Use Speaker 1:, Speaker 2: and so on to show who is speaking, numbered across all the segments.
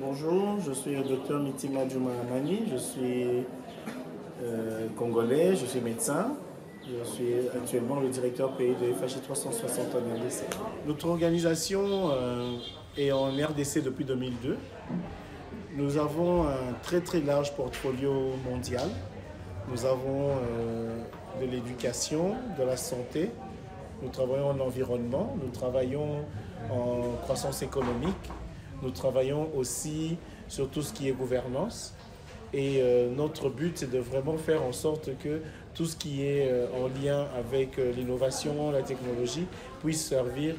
Speaker 1: Bonjour, je suis le docteur Mitima Djouma Amani, je suis congolais, je suis médecin, je suis actuellement le directeur pays de FHI 360 en RDC. Notre organisation est en RDC depuis 2002. Nous avons un très large portfolio mondial. Nous avons de l'éducation, de la santé, nous travaillons en environnement, nous travaillons en croissance économique, nous travaillons aussi sur tout ce qui est gouvernance. Et notre but, c'est de vraiment faire en sorte que tout ce qui est en lien avec l'innovation, la technologie, puisse servir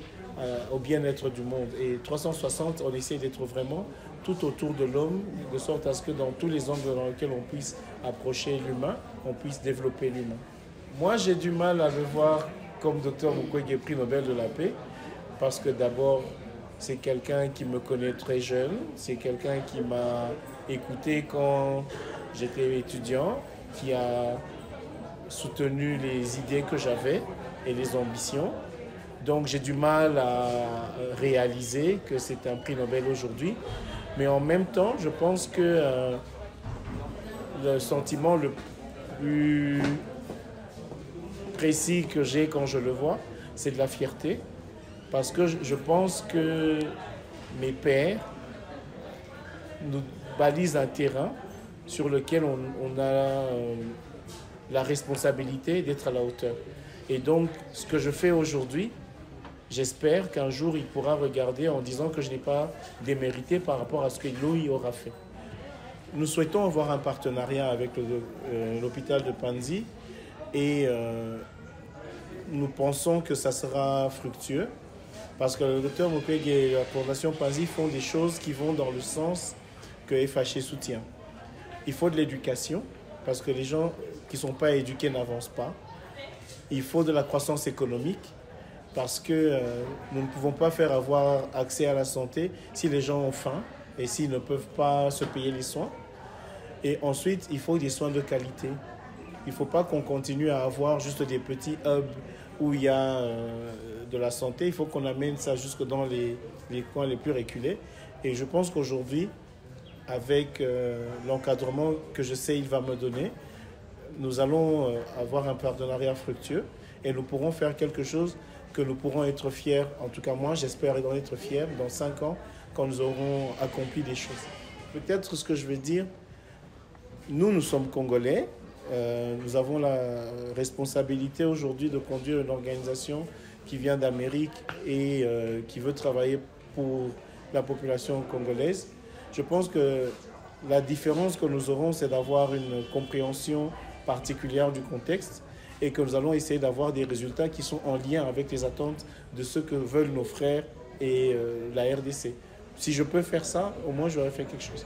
Speaker 1: au bien-être du monde. Et 360, on essaie d'être vraiment tout autour de l'homme, de sorte à ce que dans tous les angles dans lesquels on puisse approcher l'humain, on puisse développer l'humain. Moi, j'ai du mal à le voir comme Dr Mukwege, prix Nobel de la paix, parce que d'abord, c'est quelqu'un qui me connaît très jeune, c'est quelqu'un qui m'a écouté quand j'étais étudiant, qui a soutenu les idées que j'avais et les ambitions. Donc j'ai du mal à réaliser que c'est un prix Nobel aujourd'hui. Mais en même temps, je pense que le sentiment le plus précis que j'ai quand je le vois, c'est de la fierté. Parce que je pense que mes pairs nous balisent un terrain sur lequel on a la responsabilité d'être à la hauteur. Et donc, ce que je fais aujourd'hui, j'espère qu'un jour, il pourra regarder en disant que je n'ai pas démérité par rapport à ce que lui aura fait. Nous souhaitons avoir un partenariat avec l'hôpital de Panzi et nous pensons que ça sera fructueux parce que le docteur Mukwege et la Fondation Panzi font des choses qui vont dans le sens que FHI soutient. Il faut de l'éducation parce que les gens qui ne sont pas éduqués n'avancent pas. Il faut de la croissance économique parce que nous ne pouvons pas faire avoir accès à la santé si les gens ont faim et s'ils ne peuvent pas se payer les soins. Et ensuite, il faut des soins de qualité. Il ne faut pas qu'on continue à avoir juste des petits hubs où il y a de la santé. Il faut qu'on amène ça jusque dans les coins les plus reculés. Et je pense qu'aujourd'hui, avec l'encadrement que je sais il va me donner, nous allons avoir un partenariat fructueux et nous pourrons faire quelque chose que nous pourrons être fiers. En tout cas, moi, j'espère en être fier dans 5 ans quand nous aurons accompli des choses. Peut-être ce que je veux dire, nous sommes Congolais. Nous avons la responsabilité aujourd'hui de conduire une organisation qui vient d'Amérique et qui veut travailler pour la population congolaise. Je pense que la différence que nous aurons, c'est d'avoir une compréhension particulière du contexte et que nous allons essayer d'avoir des résultats qui sont en lien avec les attentes de ce que veulent nos frères et la RDC. Si je peux faire ça, au moins j'aurais fait quelque chose.